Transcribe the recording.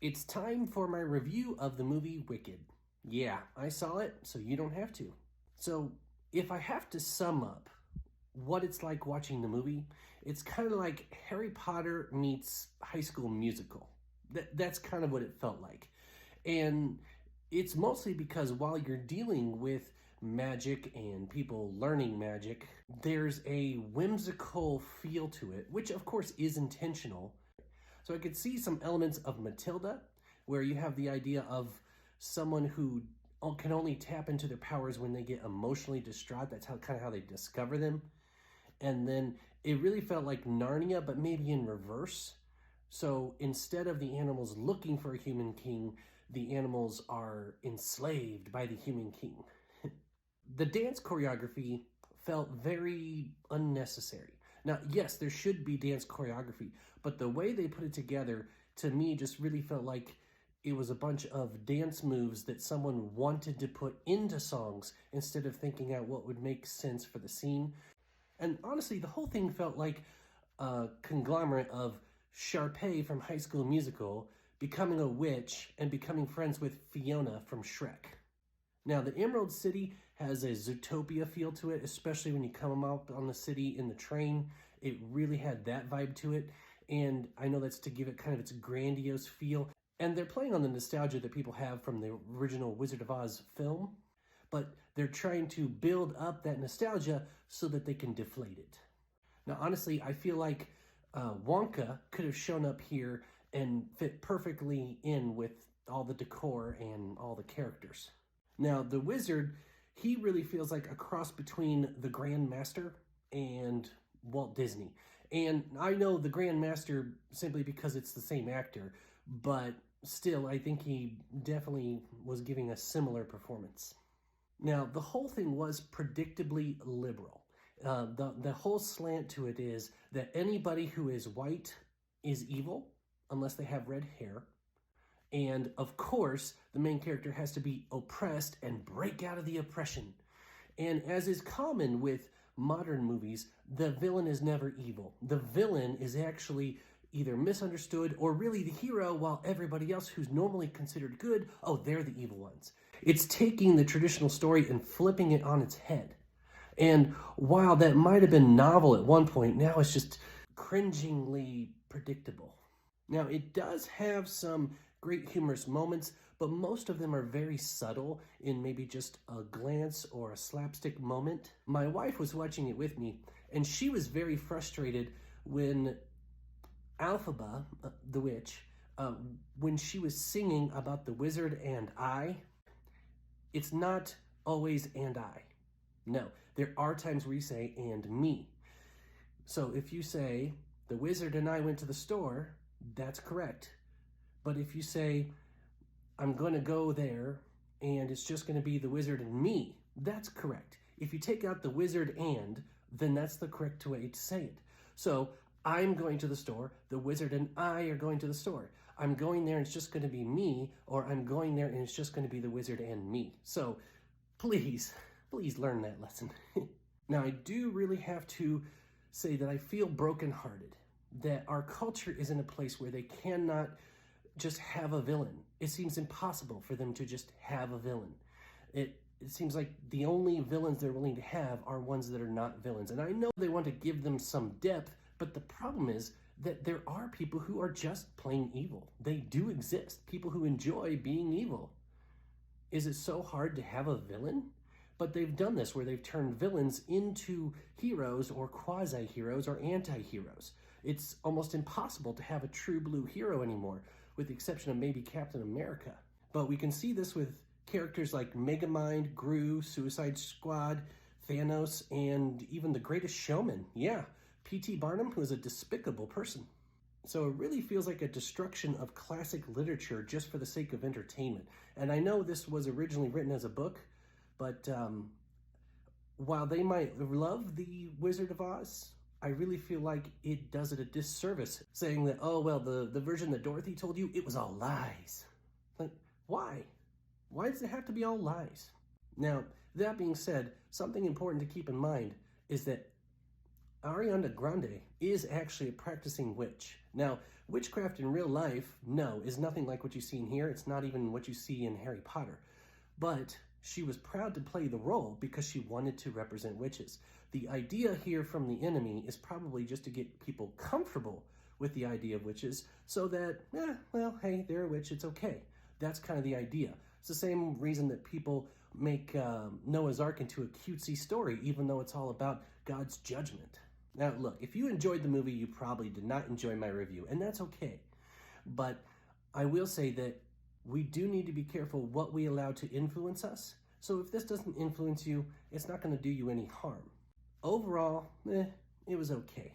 It's time for my review of the movie Wicked. Yeah, I saw it, so you don't have to. So, if I have to sum up what it's like watching the movie, it's kind of like Harry Potter meets High School Musical. That's kind of what it felt like. And it's mostly because while you're dealing with magic and people learning magic, there's a whimsical feel to it, which of course is intentional. So I could see some elements of Matilda, where you have the idea of someone who can only tap into their powers when they get emotionally distraught. That's how they discover them. And then it really felt like Narnia, but maybe in reverse. So instead of the animals looking for a human king, the animals are enslaved by the human king. The dance choreography felt very unnecessary. Now, yes, there should be dance choreography, but the way they put it together to me just really felt like it was a bunch of dance moves that someone wanted to put into songs instead of thinking out what would make sense for the scene. And honestly, the whole thing felt like a conglomerate of Sharpay from High School Musical becoming a witch and becoming friends with Fiona from Shrek. Now, the Emerald City has a Zootopia feel to it, especially when you come up on the city in the train. It really had that vibe to it, and I know that's to give it kind of its grandiose feel. And they're playing on the nostalgia that people have from the original Wizard of Oz film, but they're trying to build up that nostalgia so that they can deflate it. Now, honestly, I feel like Wonka could have shown up here and fit perfectly in with all the decor and all the characters. Now, the wizard, he really feels like a cross between the Grand Master and Walt Disney. And I know the Grand Master simply because it's the same actor, but still, I think he definitely was giving a similar performance. Now, the whole thing was predictably liberal. The whole slant to it is that anybody who is white is evil, unless they have red hair. And of course, the main character has to be oppressed and break out of the oppression. And as is common with modern movies, the villain is never evil. The villain is actually either misunderstood or really the hero, while everybody else who's normally considered good, oh, they're the evil ones. It's taking the traditional story and flipping it on its head. And while that might have been novel at one point, now it's just cringingly predictable. Now, it does have some great humorous moments, but most of them are very subtle in maybe just a glance or a slapstick moment. My wife was watching it with me, and she was very frustrated when Elphaba, the witch, when she was singing about the wizard and I, it's not always and I. No, there are times where you say and me. So if you say, the wizard and I went to the store, that's correct. But if you say, I'm going to go there and it's just going to be the wizard and me, that's correct. If you take out the wizard and, then that's the correct way to say it. So I'm going to the store, the wizard and I are going to the store. I'm going there and it's just going to be me, or I'm going there and it's just going to be the wizard and me. So please learn that lesson. Now, I do really have to say that I feel brokenhearted that our culture is in a place where they cannot just have a villain. It seems impossible for them to just have a villain. It seems like the only villains they're willing to have are ones that are not villains. And I know they want to give them some depth, but the problem is that there are people who are just plain evil. They do exist. People who enjoy being evil. Is it so hard to have a villain? But they've done this where they've turned villains into heroes or quasi-heroes or anti-heroes. It's almost impossible to have a true blue hero anymore, with the exception of maybe Captain America. But we can see this with characters like Megamind, Gru, Suicide Squad, Thanos, and even The Greatest Showman. Yeah, P.T. Barnum, who is a despicable person. So it really feels like a destruction of classic literature just for the sake of entertainment. And I know this was originally written as a book, but while they might love The Wizard of Oz, I really feel like it does it a disservice, saying that, oh, well, the version that Dorothy told you, it was all lies. Like, why? Why does it have to be all lies? Now, that being said, something important to keep in mind is that Ariana Grande is actually a practicing witch. Now, Witchcraft in real life, no, is nothing like what you see in here. It's not even what you see in Harry Potter. But she was proud to play the role because she wanted to represent witches. The idea here from the enemy is probably just to get people comfortable with the idea of witches so that, well, hey, they're a witch, it's okay. That's kind of the idea. It's the same reason that people make Noah's Ark into a cutesy story, even though it's all about God's judgment. Now, look, if you enjoyed the movie, you probably did not enjoy my review, and that's okay. But I will say that we do need to be careful what we allow to influence us. So if this doesn't influence you, it's not going to do you any harm. Overall, it was okay.